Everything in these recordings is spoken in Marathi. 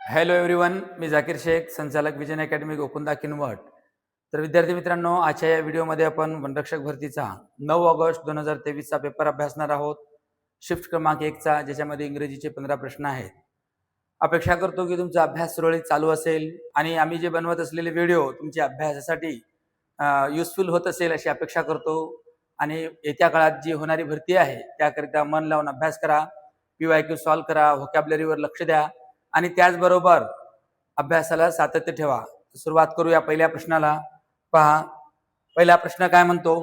हॅलो एव्हरीवन, मी जाकीर शेख, संचालक विजन अकॅडमी गोकुंदा किनवट. तर विद्यार्थी मित्रांनो, आजच्या या व्हिडिओमध्ये आपण वनरक्षक भरतीचा 9 ऑगस्ट 2023चा पेपर अभ्यासणार आहोत. शिफ्ट क्रमांक 1चा, ज्याच्यामध्ये इंग्रजीचे 15 प्रश्न आहेत. अपेक्षा करतो की तुमचा अभ्यास सुरळीत चालू असेल आणि आम्ही जे बनवत असलेले व्हिडिओ तुमच्या अभ्यासासाठी युजफुल होत असेल अशी अपेक्षा करतो. आणि येत्या काळात जी होणारी भरती आहे त्याकरिता मन लावून अभ्यास करा, PYQ सॉल्व्ह करा, व्होकॅब्युलरीवर लक्ष द्या आणि त्याचबरोबर अभ्यासाला सातत्य ठेवा. सुरुवात करूया पहिल्या प्रश्नाला. पहा, पहिला प्रश्न काय म्हणतो?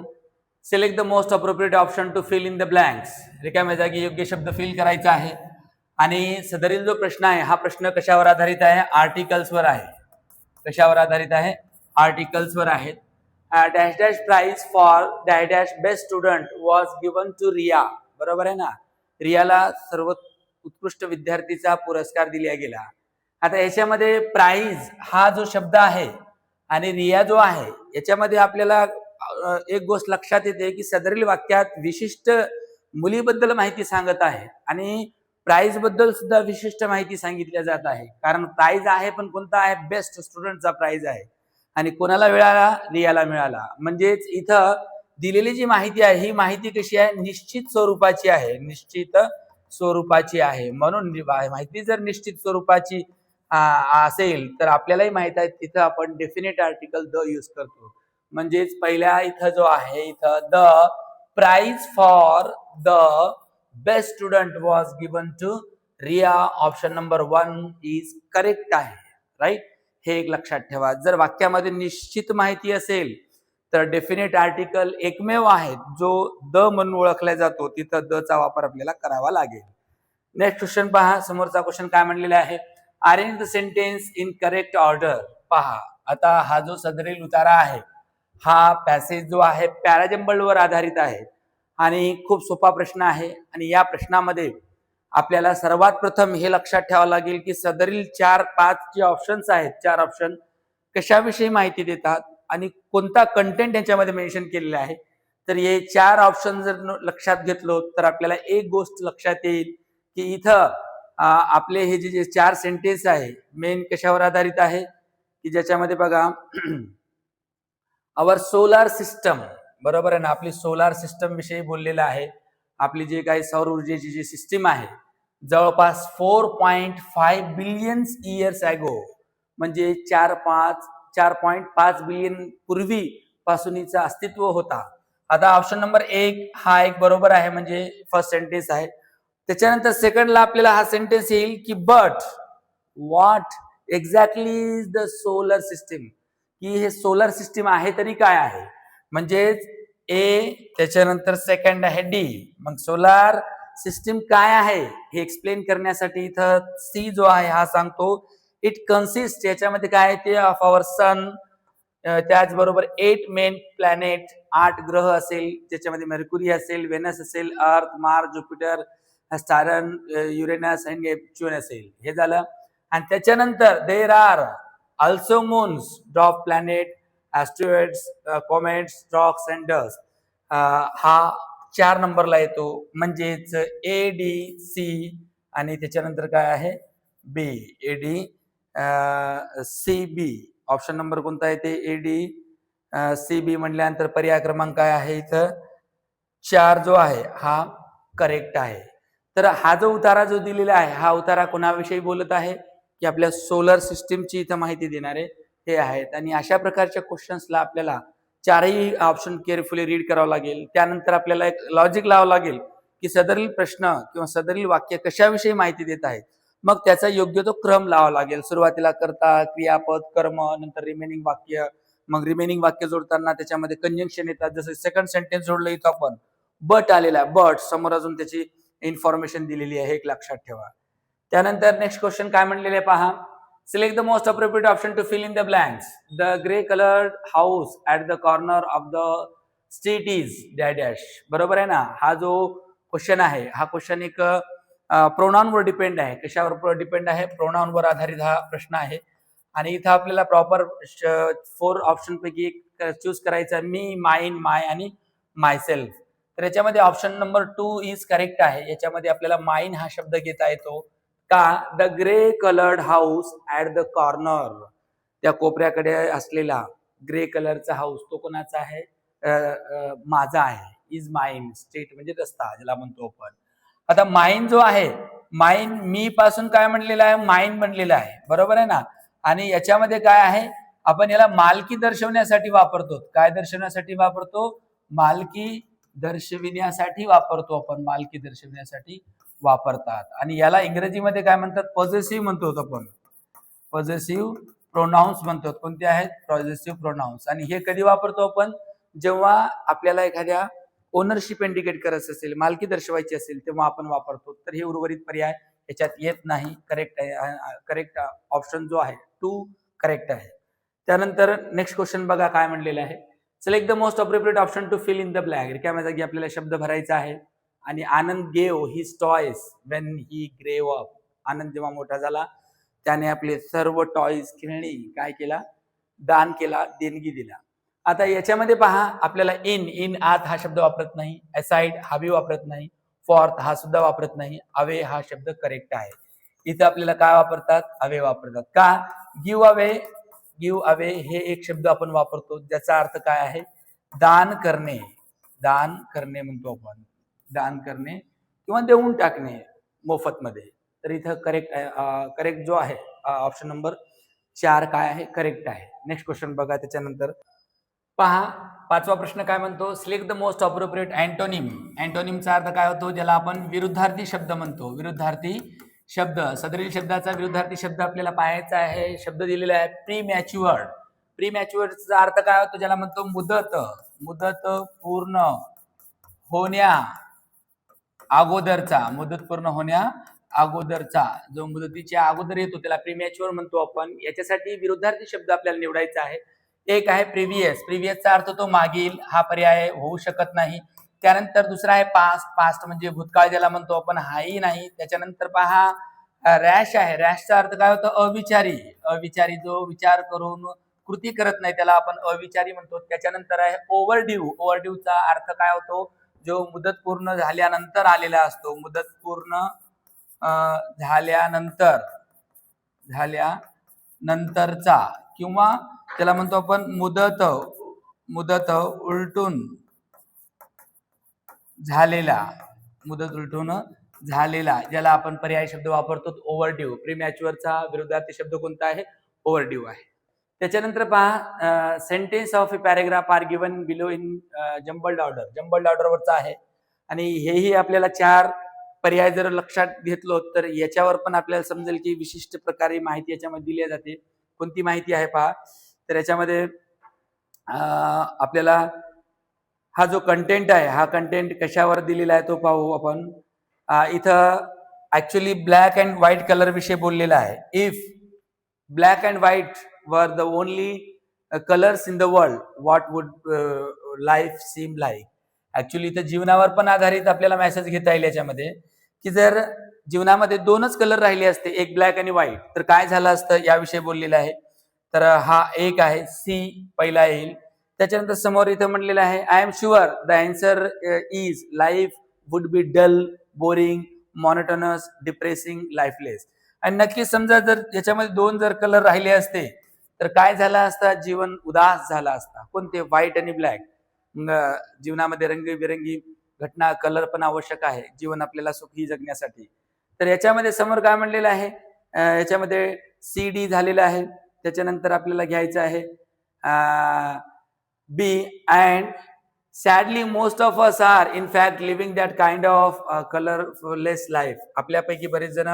Select the most appropriate option to fill in the blanks. रिकाम्या जागी योग्य शब्द फिल करायचा आहे. आणि सदरील जो प्रश्न आहे हा प्रश्न कशावर आधारित आहे? आर्टिकल्सवर आहे. कशावर आधारित आहे? आर्टिकल्सवर आहेत. Dash dash prize for dash dash best student was given to Riya. बरोबर आहे ना? रियाला सर्व उत्कृष्ट विद्यार्थीचा पुरस्कार दिला गेला. आता याच्यामध्ये प्राइज हा जो शब्द आहे आणि रिया जो आहे याच्यामध्ये आपल्याला एक गोष्ट लक्षात येते की सदरील वाक्यात विशिष्ट मुलीबद्दल माहिती सांगत आहे आणि प्राइज बद्दल सुद्धा विशिष्ट माहिती सांगितल्या जात आहे. कारण प्राइज आहे पण कोणता आहे? बेस्ट स्टुडंटचा प्राइज आहे. आणि कोणाला मिळाला? रियाला मिळाला. म्हणजेच इथं दिलेली जी माहिती आहे ही माहिती कशी आहे? निश्चित स्वरूपाची आहे. निश्चित स्वरूपाची आहे. म्हणून माहिती जर निश्चित स्वरूपाची असेल तर आपल्यालाही माहित आहे तिथं आपण डेफिनेट आर्टिकल द यूज करतो. म्हणजेच पहिल्या इथं जो आहे इथं the prize for the best student was given to Riya. Option number 1 is correct आहे. राईट, हे एक लक्षात ठेवा. जर वाक्यामध्ये निश्चित माहिती असेल तर डेफिनेट आर्टिकल एकमेव आहे जो द म्हणून ओळखला जातो, तिथं द चा वापर आपल्याला करावा लागेल. नेक्स्ट क्वेश्चन पहा. समोरचा क्वेश्चन काय म्हणलेला आहे? Arrange the sentence in correct order. पहा, आता हा जो सदरील उतारा आहे हा पॅसेज जो आहे पॅराजंबलवर आधारित आहे आणि खूप सोपा प्रश्न आहे. आणि या प्रश्नामध्ये आपल्याला सर्वात प्रथम हे लक्षात ठेवावं लागेल की सदरील 4-5 जे ऑप्शन्स आहेत, 4 ऑप्शन कशाविषयी माहिती देतात आणि कोणता कंटेंट याच्यामध्ये मेन्शन केलेला आहे. तर हे 4 ऑप्शन जर लक्षात घेतलो तर आपल्याला एक गोष्ट लक्षात येईल की इथं आपले हे जे 4 सेंटेन्स आहे मेन कशावर आधारित आहे की ज्याच्यामध्ये बघा आवर सोलार सिस्टम. बरोबर आहे ना? आपली सोलार सिस्टम विषयी बोललेलं आहे. आपली जे काही सौर ऊर्जेची जी सिस्टीम आहे जवळपास 4.5 बिलियन इयर्स ॲगो, म्हणजे 4.5 बिलियन पूर्वी पासून हिचं अस्तित्व होता. आता ऑप्शन नंबर 1 हा एक बरोबर आहे, म्हणजे फर्स्ट सेंटेन्स आहे. त्याच्यानंतर सेकंडला आपल्याला हा सेंटेन्स येईल की but what exactly is the solar system, की हे सोलर सिस्टीम आहे तरी काय आहे. म्हणजेच ए, त्याच्यानंतर सेकंड आहे डी. मग सोलार सिस्टीम काय आहे हे एक्सप्लेन करण्यासाठी इथं सी जो आहे हा सांगतो इट कन्सिस्ट, याच्यामध्ये काय आहे ते ऑफ आवर सन. त्याचबरोबर 8 मेन प्लॅनेट, 8 ग्रह असेल, ज्याच्यामध्ये मेर्क्युरी असेल, व्हेनस असेल, Earth, Mars, Jupiter, Saturn, Uranus आणि नेपच्यून असेल. हे झालं. आणि त्याच्यानंतर there are also moons, dwarf planet, asteroids, comets, rocks and dust. हा 4 नंबरला येतो. म्हणजेच ए डी सी आणि त्याच्यानंतर काय आहे B. A D C B. Option number कोणता आहे ते ए डी सी बी म्हटल्यानंतर पर्याय क्रमांक काय आहे इथं 4 जो आहे हा करेक्ट आहे. तर हा जो उतारा जो दिलेला आहे हा उतारा कोणाविषयी बोलत आहे की आपल्या सोलर सिस्टीमची इथं माहिती देणारे हे आहेत. आणि अशा प्रकारच्या क्वेश्चन्सला आपल्याला 4ही ऑप्शन केअरफुली रीड करावं लागेल. त्यानंतर आपल्याला एक लॉजिक लावावं लागेल की सदरील प्रश्न किंवा सदरील वाक्य कशाविषयी माहिती देत आहेत. मग त्याचा योग्य तो क्रम लावावा लागेल. सुरुवातीला कर्ता, क्रियापद, कर्म, नंतर रिमेनिंग वाक्य. मग रिमेनिंग वाक्य जोडताना त्याच्यामध्ये कंजंक्शन येतात. जसं सेकंड सेंटेन्स जोडलं इथं आपण बट आलेला आहे, बट समोर अजून त्याची इन्फॉर्मेशन दिलेली आहे, एक लक्षात ठेवा. त्यानंतर नेक्स्ट क्वेश्चन काय म्हणलेले पहा. Select the most appropriate option to fill in the blanks. The grey coloured house at the corner of the street is dash dash. बरोबर आहे ना? हा जो क्वेश्चन आहे हा क्वेश्चन एक प्रोनाउनवर डिपेंड आहे. कशावर डिपेंड आहे? प्रोनाउनवर आधारित हा प्रश्न आहे. आणि इथं आपल्याला प्रॉपर 4 ऑप्शन पैकी एक चूज करायचा, मी, माइन, माय आणि मायसेल्फ. तर याच्यामध्ये ऑप्शन नंबर 2 इज करेक्ट आहे. याच्यामध्ये आपल्याला माइन हा शब्द घेता येतो. का the grey coloured house at the corner, त्या कोपऱ्याकडे असलेला ग्रे कलरचा हाऊस तो कोणाचा आहे? माझा आहे. Is mine. स्ट्रीट म्हणजे रस्ता ज्याला म्हणतो आपण. आता माइन जो आहे, माइन मी पासून काय म्हणलेला आहे? माइन बनलेला आहे, बरोबर आहे ना. आणि याच्यामध्ये काय आहे, आपण याला मालकी दर्शवण्यासाठी वापरतो. काय दर्शवण्यासाठी वापरतो? मालकी दर्शविण्यासाठी वापरतो आपण. मालकी दर्शविण्यासाठी वापरतात. आणि याला इंग्रजीमध्ये काय म्हणतात? पॉझेसिव्ह म्हणतो आपण. पॉझेसिव्ह प्रोनाउन्स म्हणतो. कोणते आहेत? पॉझेसिव्ह प्रोनाउन्स. आणि हे कधी वापरतो आपण? जेव्हा आपल्याला एखाद्या ओनरशिप इंडिकेट करायचं असेल, मालकी दर्शवायची असेल, तेव्हा आपण वापरतो. तर हे उर्वरित पर्याय याच्यात येत नाही. करेक्ट आहे. करेक्ट ऑप्शन जो आहे 2 करेक्ट आहे. त्यानंतर नेक्स्ट क्वेश्चन बघा काय म्हणलेलं आहे. Select the most appropriate option to fill in the blank. रिकाम्या जागी आपल्याला शब्द भरायचा आहे. आणि Anand gave his toys when he grew up. आनंद जेव्हा मोठा झाला त्याने आपले सर्व टॉयज, खेळणी काय केला? दान केला, देणगी दिला. आता याच्यामध्ये पहा, आपल्याला इन आत हा शब्द वापरत नाही, असाइड हा बी वापरत नाही, फॉर्थ हा सुद्धा वापरत नाही, अवे हा शब्द करेक्ट आहे. इथं आपल्याला काय वापरतात? अवे वापरतात. का? गिव्ह अवे हे एक शब्द आपण वापरतो ज्याचा अर्थ काय आहे? दान करणे. दान करणे म्हणतो आपण. दान करणे किंवा देऊन टाकणे मोफतमध्ये. तर इथं करेक्ट जो आहे ऑप्शन नंबर 4 काय आहे? करेक्ट आहे. नेक्स्ट क्वेश्चन बघा. त्याच्यानंतर पहा, 5वा प्रश्न काय म्हणतो? Select the most appropriate antonym. अँटोनिमचा अर्थ काय होतो? ज्याला आपण विरुद्धार्थी शब्द म्हणतो. विरुद्धार्थी शब्द. सदरील शब्दाचा विरुद्धार्थी शब्द आपल्याला पाहायचा आहे. शब्द दिलेला आहे प्रीमॅच्युअर्ड. प्रीमॅच्युअर्डचा अर्थ काय होतो? ज्याला म्हणतो मुदत. मुदत पूर्ण होण्या अगोदरचा. मुदत पूर्ण होण्या अगोदरचा. जो मुदतीच्या अगोदर येतो त्याला प्रीमॅच्युअर म्हणतो आपण. याच्यासाठी विरुद्धार्थी शब्द आपल्याला निवडायचा आहे. एक आहे प्रिव्हियस. प्रिव्हियसचा अर्थ तो मागील. हा पर्याय होऊ शकत नाही. त्यानंतर दुसरा आहे पास्ट. पास्ट म्हणजे भूतकाळ ज्याला म्हणतो आपण, हाही नाही. त्याच्यानंतर पहा रॅश आहे. रॅशचा अर्थ काय होतो? अविचारी. अविचारी जो विचार करून कृती करत नाही त्याला आपण अविचारी म्हणतो. त्याच्यानंतर आहे ओव्हरड्यू. ओव्हरड्यूचा अर्थ काय होतो? जो मुदत पूर्ण झाल्यानंतर आलेला असतो. मुदत पूर्ण झाल्यानंतरचा किंवा त्याला म्हणतो आपण मुदत उलटून झालेला. मुदत उलटून झालेला ज्याला आपण पर्याय शब्द वापरतो ओव्हरड्यू. प्रीमॅच्युअरचा विरुद्धार्थी शब्द कोणता आहे? ओव्हरड्यू आहे. त्याच्यानंतर पहा sentence of a paragraph are given below in jumbled order. Jumbled ऑर्डरवरचा आहे. आणि हेही आपल्याला 4 पर्याय जर लक्षात घेतलो तर याच्यावर पण आपल्याला समजेल की विशिष्ट प्रकारे माहिती याच्यामध्ये दिली जाते. कोणती माहिती आहे पहा. तर याच्यामध्ये आपल्याला हा जो कंटेंट आहे, हा कंटेंट कशावर दिलेला आहे तो पाहू आपण. इथं actually black and white colour विषयी बोललेला आहे. If black and white were the only colours in the world, what would life seem like. Actually इथं जीवनावर पण आधारित आपल्याला मेसेज घेता येईल याच्यामध्ये, की जर जीवनामध्ये 2च कलर राहिले असते, एक ब्लॅक आणि व्हाईट, तर काय झालं असतं याविषयी बोललेलं आहे. तर हा एक आहे, सी पहिला येईल. त्याच्यानंतर समोर इथं म्हणलेलं आहे I am sure the answer is life would be dull, boring, monotonous, depressing, lifeless. आणि नक्की समजा जर याच्यामध्ये 2 जर कलर राहिले असते तर काय झालं असतं? जीवन उदास झाला असता. कोणते? व्हाईट आणि ब्लॅक. जीवनामध्ये रंगीबेरंगी घटना, कलर पण आवश्यक आहे जीवन आपल्याला सुखी जगण्यासाठी. तर याच्यामध्ये समोर काय म्हणलेलं आहे? याच्यामध्ये सी डी झालेलं आहे. त्याच्यानंतर आपल्याला घ्यायचं आहे B. And sadly most of us are in fact living that kind of colourless life. आपल्यापैकी बरेच जण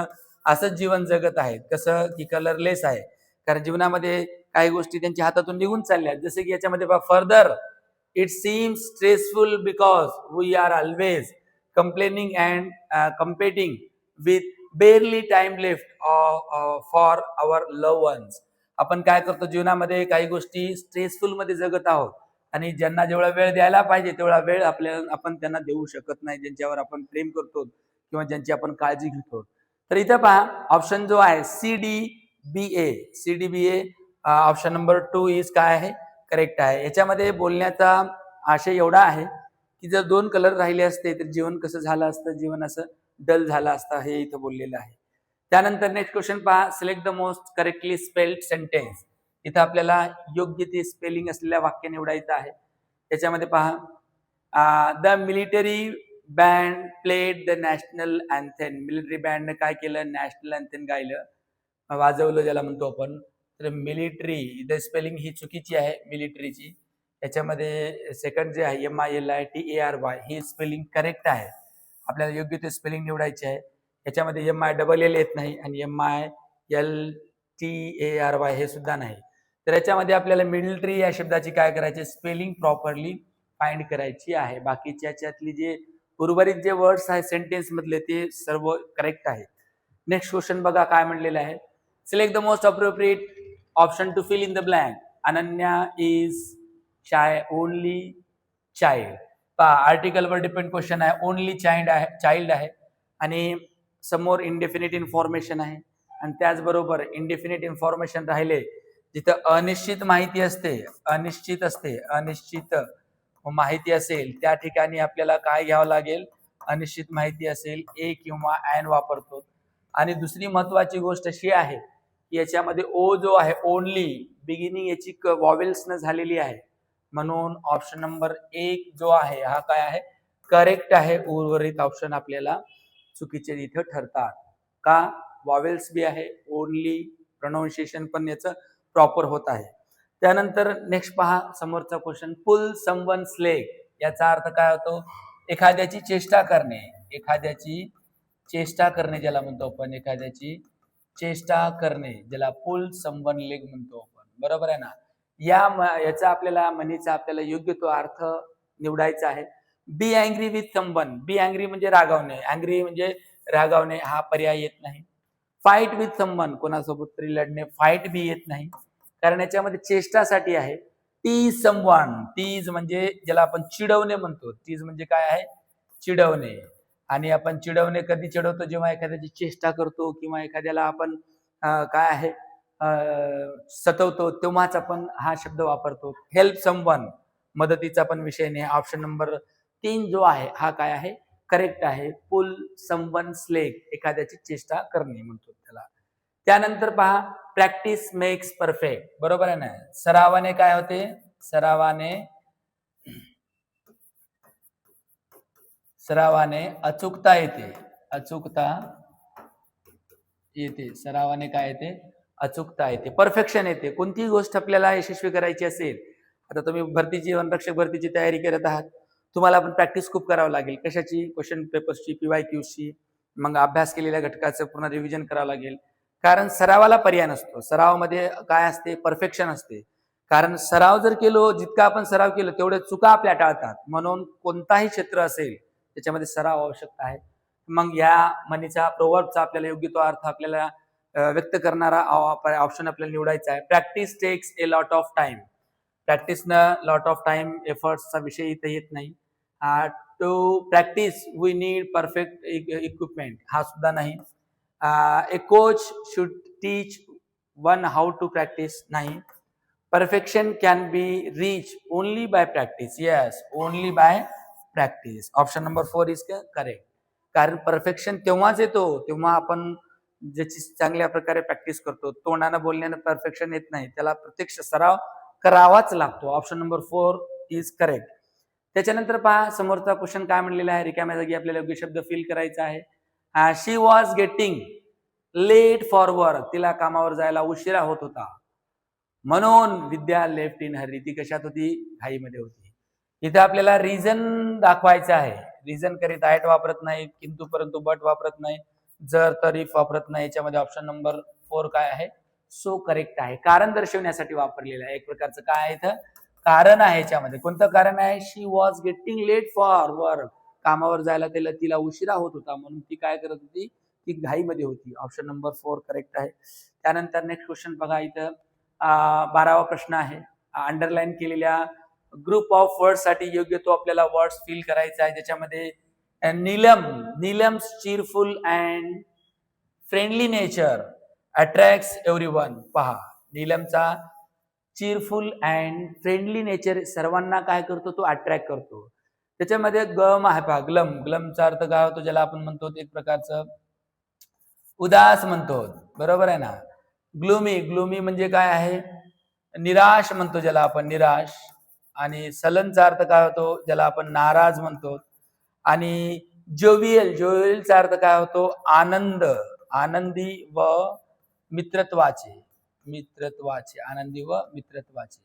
असंच जीवन जगत आहेत. कसं की कलरलेस आहे. कारण जीवनामध्ये काही गोष्टी त्यांच्या हातातून निघून चालल्या. जसे की याच्यामध्ये further it seems stressful because we are always complaining and competing with barely time left for our love ones. आपण काय करतो जीवनामध्ये? काही गोष्टी स्ट्रेसफुल मध्ये जगत आहोत आणि ज्यांना जेवढा वेळ द्यायला पाहिजे तेवढा वेळ आपण त्यांना देऊ शकत नाही, ज्यांच्यावर आपण प्रेम करतो किंवा ज्यांची आपण काळजी घेतो. तर इथं पहा ऑप्शन जो आहे CDBA. CDBA option number 2 is काय आहे? करेक्ट आहे. याच्यामध्ये बोलण्याचा आशय एवढा आहे की जर 2 कलर राहिले असते तर जीवन कसं झालं असतं? जीवन असं डल झालं असतं, हे इथं बोललेलं आहे. त्यानंतर नेक्स्ट क्वेश्चन पहा, select the most correctly spelled sentence. इथं आपल्याला योग्य ते स्पेलिंग असलेल्या वाक्य निवडायचं आहे. त्याच्यामध्ये पहा, the military band played the national anthem. Military बँडने काय केलं, नॅशनल अँथेम गायलं, वाजवलं ज्याला म्हणतो आपण. तर मिलिटरी इथं स्पेलिंग ही चुकीची आहे मिलिटरीची. त्याच्यामध्ये सेकंड जे आहे MILITARY ही स्पेलिंग करेक्ट आहे. आपल्याला योग्य ते स्पेलिंग निवडायचे आहे. याच्यामध्ये MILL येत नाही आणि MILTARY हे सुद्धा नाही. तर याच्यामध्ये आपल्याला मिलिटरी या शब्दाची काय करायची, स्पेलिंग प्रॉपरली फाइंड करायची आहे. बाकीच्या याच्यातली जे उर्वरित जे वर्ड्स आहेत सेंटेन्स मधले ते सर्व करेक्ट आहेत. नेक्स्ट क्वेश्चन बघा काय म्हणलेलं आहे. Select the most appropriate option to fill in the blank. Ananya is only child. पहा, आर्टिकलवर डिपेंड क्वेश्चन आहे. ओनली चाइल्ड आहे आणि समोर इनडेफिनिट इन्फॉर्मेशन आहे. आणि त्याचबरोबर इनडेफिनिट इन्फॉर्मेशन राहिले जिथं अनिश्चित माहिती असते, अनिश्चित माहिती असेल त्या ठिकाणी आपल्याला काय घ्यावं लागेल, अनिश्चित माहिती असेल ए किंवा ॲन वापरतो. आणि दुसरी महत्वाची गोष्ट अशी आहे की याच्यामध्ये ओ जो आहे ओनली बिगिनिंग याची वॉवेल्सनं झालेली आहे, म्हणून ऑप्शन नंबर 1 जो आहे हा काय आहे, करेक्ट आहे. उर्वरित ऑप्शन आपल्याला चुकीचे इथं ठरतात. का, वॉवेल्स बी आहे, ओनली प्रोनाउन्सिएशन पण याचं प्रॉपर होत आहे. त्यानंतर नेक्स्ट पहा समोरचा क्वेश्चन, पुल समवन्स लेग. याचा अर्थ काय होतो, एखाद्याची चेष्टा करणे. एखाद्याची चेष्टा करणे ज्याला म्हणतो आपण, एखाद्याची चेष्टा करणे ज्याला पुल समवन लेग म्हणतो आपण. बरोबर आहे ना. याचा आपल्याला म्हणीचा आपल्याला योग्य तो अर्थ निवडायचा आहे. Be angry with someone. Be angry म्हणजे रागावणे, अँग्री म्हणजे रागावणे, हा पर्याय येत नाही. फाईट विथ समवन, कोणासोबत तरी लढणे, फाईट बी येत नाही कारण याच्यामध्ये चेष्टासाठी आहे. टीज समवन, टीज म्हणजे ज्याला आपण चिडवणे म्हणतो. टीज म्हणजे काय आहे, चिडवणे. आणि आपण चिडवणे कधी चिडवतो, जेव्हा एखाद्याची चेष्टा करतो किंवा एखाद्याला आपण काय आहे सतवतो तेव्हाच आपण हा शब्द वापरतो. हेल्प समवन, मदतीचा पण विषय नाही. ऑप्शन नंबर 3 जो आहे हा काय आहे, करेक्ट आहे. पुल समवन्स लेग, एखाद्याची चेष्टा करणे म्हणतो त्याला. त्यानंतर पहा, प्रॅक्टिस मेक्स परफेक्ट. बरोबर आहे ना. सरावाने काय होते, सरावाने अचूकता येते, सरावाने काय येते, अचूकता येते, परफेक्शन येते. कोणतीही गोष्ट आपल्याला यशस्वी करायची असेल, आता तुम्ही भरतीची, वनरक्षक भरतीची तयारी करत आहात, तुम्हाला पण प्रॅक्टिस खूप करावं लागेल. कशाची, क्वेश्चन पेपर्सची, PYQची. मग अभ्यास केलेल्या घटकाचं पूर्ण रिव्हिजन करावं लागेल. कारण सरावाला पर्याय नसतो. सरावामध्ये काय असते, परफेक्शन असते. कारण सराव जर केलो, जितका आपण सराव केलो तेवढे चुका आपल्या टाळतात. म्हणून कोणताही क्षेत्र असेल त्याच्यामध्ये सराव आवश्यकता आहे. मग या म्हणीचा, प्रोवर्बचा आपल्याला योग्य तो अर्थ आपल्याला व्यक्त करणारा ऑप्शन आपल्याला निवडायचा आहे. Practice takes a lot of time. प्रॅक्टिसनं लॉट ऑफ टाइम, एफर्ट्सचा विषय इथं येत नाही. To practice we need perfect equipment, हा सुद्धा नाही. A coach should teach one how to practice, नाही. Perfection can be reach only by practice, yes, only by practice. Option number 4 is correct. कारण परफेक्शन तेव्हाच येतो तेव्हा आपण ज्याची चांगल्या प्रकारे प्रॅक्टिस करतो. तोंडानं बोलण्यानं परफेक्शन येत नाही, त्याला प्रत्यक्ष सराव करावाच लागतो. Option number 4 is correct. त्याच्यानंतर पहा समोरचा क्वेश्चन काय म्हणलेला आहे, रिकाम्या जागी आपल्याला योग्य शब्द फिल करायचा आहे. She was getting late for work. तिला कामावर जायला उशिरा होत होता, म्हणून विद्या लेफ्ट इन हरी. ती कशात होती, घाईमध्ये होती. इथे आपल्याला रिझन दाखवायचं आहे. रिझन करीत ऍट वापरत नाही, किंतु परंतु बट वापरत नाही, जर तर इफ वापरत नाही. याच्यामध्ये ऑप्शन नंबर 4 काय आहे, सो करेक्ट आहे. कारण दर्शवण्यासाठी वापरलेलं आहे. एक प्रकारचं काय आहे इथं, कारण आहे. याच्यामध्ये कोणतं कारण आहे, she was getting late for work. कामावर जायला तिला उशिरा होत होता, म्हणून ती काय करत होती, ती घाईमध्ये होती. ऑप्शन नंबर 4 करेक्ट आहे. त्यानंतर नेक्स्ट क्वेश्चन बघा, इथं 12वा प्रश्न आहे. अंडरलाईन केलेल्या ग्रुप ऑफ वर्ड्स साठी योग्य तो आपल्याला वर्ड्स फिल करायचा आहे. त्याच्यामध्ये Neelam's cheerful and friendly nature attracts everyone. पहा, नीलमचा चीरफुल अँड फ्रेंडली नेचर सर्वांना काय करतो, तो अट्रॅक्ट करतो. त्याच्यामध्ये गम आहे पहा, ग्लमचा अर्थ काय होतो, ज्याला आपण म्हणतो एक प्रकारचं उदास म्हणतो, बरोबर आहे ना. ग्लुमी, ग्लुमी म्हणजे काय आहे, निराश म्हणतो ज्याला आपण, निराश. आणि सलनचा अर्थ काय होतो, ज्याला आपण नाराज म्हणतो. आणि जोवियल, जोवियलचा अर्थ काय होतो, आनंद, आनंदी व मित्रत्वाचे, मित्रत्वाचे, आनंदी व मित्रत्वाचे.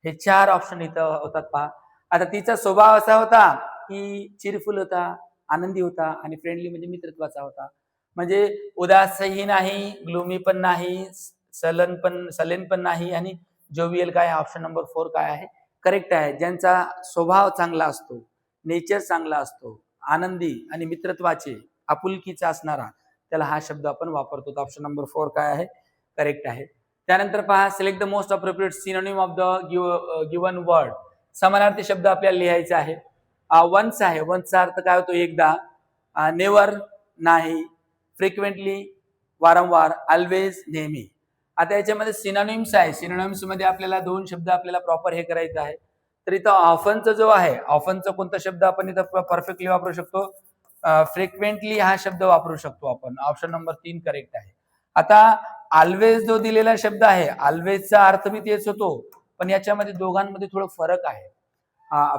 हे 4 ऑप्शन इथं होतात पहा. आता तिचा स्वभाव असा होता की चिरफुल होता, आनंदी होता आणि फ्रेंडली म्हणजे मित्रत्वाचा होता. म्हणजे उदासही नाही, ग्लूमी पण नाही, सलेन पण नाही आणि जोवियल काय, ऑप्शन नंबर 4 काय आहे, करेक्ट आहे. ज्यांचा स्वभाव चांगला असतो, नेचर चांगला असतो, आनंदी आणि मित्रत्वाचे, आपुलकीचा असणारा, त्याला हा शब्द आपण वापरतो. ऑप्शन नंबर 4 काय आहे, करेक्ट आहे. त्यानंतर पहा, select the most appropriate synonym of the given word. समानार्थी शब्द आपल्याला लिहायचा आहे. वन्स आहे, वन्सचा अर्थ काय होतो, एकदा. नेवर नाही, फ्रिक्वेंटली वारंवार, ऑलवेज नेहमी. आता याच्यामध्ये सिनोनिम्स आहे. सिनोनिम्स मध्ये आपल्याला 2 शब्द आपल्याला प्रॉपर हे करायचं आहे. तर इथं ऑफनचा जो आहे, ऑफनचा कोणता शब्द आपण इथं परफेक्टली वापरू शकतो, फ्रिक्वेंटली हा शब्द वापरू शकतो आपण. ऑप्शन नंबर 3 करेक्ट आहे. आता ऑलवेज जो दिलेला शब्द आहे, ऑलवेजचा अर्थ मी तेच होतो, पण याच्यामध्ये दोघांमध्ये थोडं फरक आहे.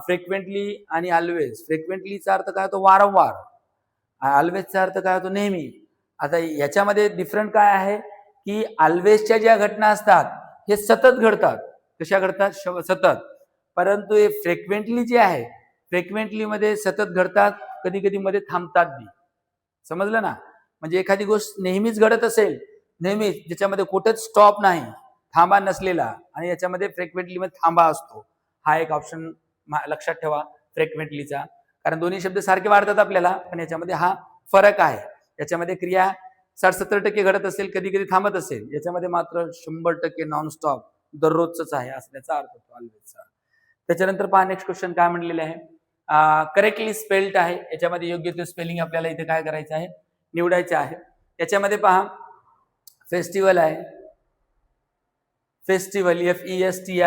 फ्रिक्वेंटली आणि ऑलवेज. फ्रिक्वेंटलीचा अर्थ काय होतो, वारंवार. ऑलवेजचा अर्थ काय होतो, नेहमी. आता याच्यामध्ये डिफरंट काय आहे की ऑलवेजच्या ज्या घटना असतात हे सतत घडतात. कशा घडतात, सतत. परंतु हे फ्रिक्वेंटली जे आहे, फ्रिक्वेंटली मध्ये सतत घडतात, कधी कधी मध्ये थांबतात बी. समजलं ना. म्हणजे एखादी गोष्ट नेहमीच घडत असेल, नेहमीच, ज्याच्यामध्ये कुठेच स्टॉप नाही, थांबा नसलेला, आणि याच्यामध्ये फ्रिक्वेंटली मध्ये थांबा असतो. हा एक ऑप्शन लक्षात ठेवा फ्रिक्वेंटलीचा. कारण दोन्ही शब्द सारखे वाढतात आपल्याला, पण याच्यामध्ये हा फरक आहे. याच्यामध्ये क्रिया 60-70% घडत असेल, कधी कधी थांबत असेल, याच्यामध्ये मात्र 100% नॉनस्टॉप दररोजच आहे, असं त्याचा अर्थ होतो ऑलवेजचा. त्याच्यानंतर पहा, नेक्स्ट क्वेश्चन काय म्हणलेले आहे, करेक्टली स्पेल्ड आहे. याच्यामध्ये योग्य ते स्पेलिंग आपल्याला इथे काय करायचं आहे, निवडायचे आहे. याच्यामध्ये पहा, फेस्टिवल आहे, फेस्टिवल, FESTI.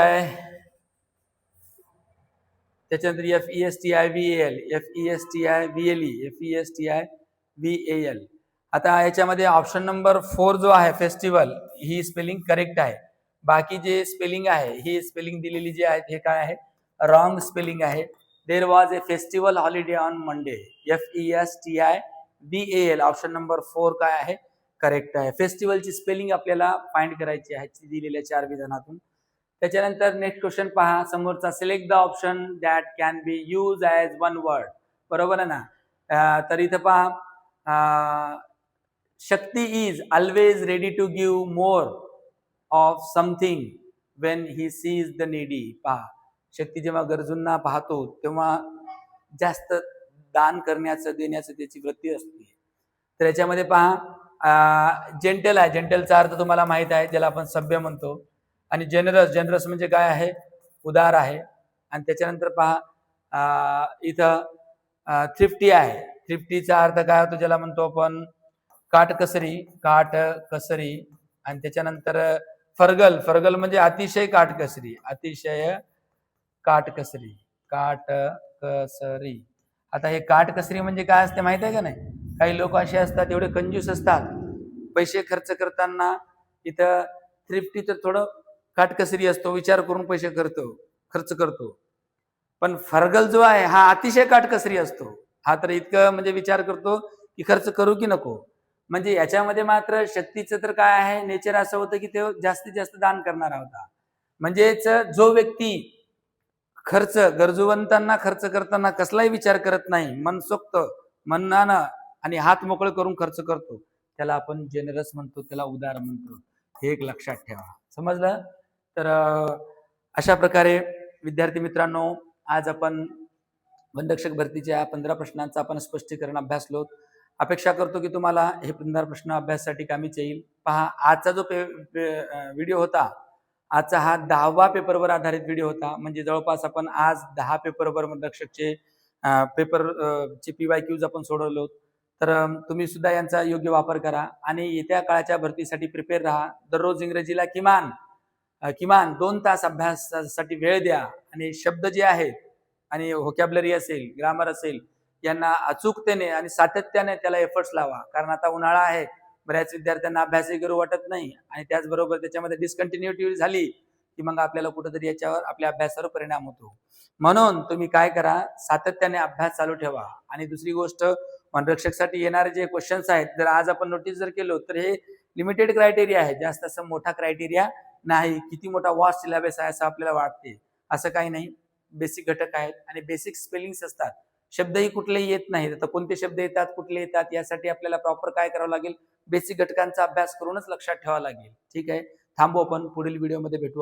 त्याच्यानंतर FESTIVAL, FESTIVLE, FESTIVAL. आता याच्यामध्ये ऑप्शन नंबर 4 जो आहे, फेस्टिवल, ही स्पेलिंग करेक्ट आहे. बाकी जे स्पेलिंग आहे, ही स्पेलिंग दिलेली जी आहे, हे काय आहे, रॉंग स्पेलिंग आहे. There was a festival holiday on Monday, FESTIVAL. Option number 4 काय आहे, करेक्ट आहे. फेस्टिवलची स्पेलिंग आपल्याला फाइंड करायची आहे दिलेल्या 4 विधानातून. त्याच्यानंतर नेक्स्ट क्वेश्चन पहा, समोरचा, select the option that can be use as one word. बरोबर आहे ना. तर इथं पहा, Shakti is always ready to give more of something when he sees the needy. पहा, शक्ती जेव्हा गरजूंना पाहतो तेव्हा जास्त दान करण्याचं, देण्याचं त्याची वृत्ती असते. तर याच्यामध्ये पहा, जेंटल आहे. जेंटलचा अर्थ तुम्हाला माहित आहे, ज्याला आपण सभ्य म्हणतो. आणि जेनरस, जेनरस म्हणजे काय आहे, उदार आहे. आणि त्याच्यानंतर पहा, इथं थ्रिफ्टी आहे. थ्रिफ्टीचा अर्थ काय होतो, ज्याला म्हणतो आपण काटकसरी, काटकसरी. आणि त्याच्यानंतर फरगल, फरगल म्हणजे अतिशय काटकसरी, अतिशय काटकसरी, काटकसरी. आता हे काटकसरी म्हणजे काय असते माहित आहे का नाही. काही लोक असे असतात, एवढे कंजूस असतात, पैसे खर्च करताना. इथं थ्रिफ्टी तर थोडं काटकसरी असतो, विचार करून पैसे खर्च करतो. पण फरगल जो आहे, हा अतिशय काटकसरी असतो. हा तर इतकं म्हणजे विचार करतो की खर्च करू की नको. म्हणजे याच्यामध्ये मात्र शक्तीचं तर काय आहे, नेचर असं होतं की ते जास्तीत जास्त दान करणारा होता. म्हणजेच जो व्यक्ती खर्च, गरजूवंतांना खर्च करताना कसलाही विचार करत नाही, मनसोक्त, मनानं आणि हात मोकळे करून खर्च करतो, त्याला आपण जेनरस म्हणतो, त्याला उदार म्हणतो. हे एक लक्षात ठेवा. समजलं. तर अशा प्रकारे विद्यार्थी मित्रांनो, आज आपण वनरक्षक भरतीच्या 15 प्रश्नांचा आपण स्पष्टीकरण अभ्यासलो. अपेक्षा करतो की तुम्हाला हे 15 प्रश्न अभ्यासासाठी कामीच येईल. पहा, आजचा जो व्हिडिओ होता, आजचा हा 10वा पेपरवर आधारित व्हिडिओ होता. म्हणजे जवळपास आपण आज 10 पेपरवर वनरक्षकचे पेपरचे PYQs आपण सोडवलो. तर तुम्ही सुद्धा यांचा योग्य वापर करा आणि येत्या काळाच्या भरतीसाठी प्रिपेअर राहा. दररोज इंग्रजीला किमान 2 तास अभ्यासासाठी वेळ द्या. आणि शब्द जे आहेत आणि व्होकॅब्युलरी असेल, ग्रामर असेल, यांना अचूकतेने आणि सातत्याने त्याला एफर्ट्स लावा. कारण आता उन्हाळा आहे, बऱ्याच विद्यार्थ्यांना अभ्यासही करू वाटत नाही आणि त्याचबरोबर त्याच्यामध्ये डिस्कंटिन्युटी झाली की मग आपल्याला कुठेतरी याच्यावर आपल्या अभ्यासावर परिणाम होतो. म्हणून तुम्ही काय करा, सातत्याने अभ्यास चालू ठेवा. आणि दुसरी गोष्ट, वनरक्षकसाठी येणारे जे क्वेश्चन्स आहेत, जर आज आपण नोटीस जर केलो तर हे लिमिटेड क्रायटेरिया आहे, जास्त असं मोठा क्रायटेरिया नाही. किती मोठा वास्ट सिलेबस आहे असं आपल्याला वाटते, असं काही नाही. बेसिक घटक आहेत आणि बेसिक स्पेलिंग्स असतात. शब्दही कुठलेही येत नाहीत. आता कोणते शब्द येतात, कुठले येतात, यासाठी आपल्याला प्रॉपर काय करावं लागेल, बेसिक घटकांचा अभ्यास करूनच लक्षात ठेवावा लागेल. ठीक आहे, थांबू आपण, पुढील व्हिडिओमध्ये भेटू.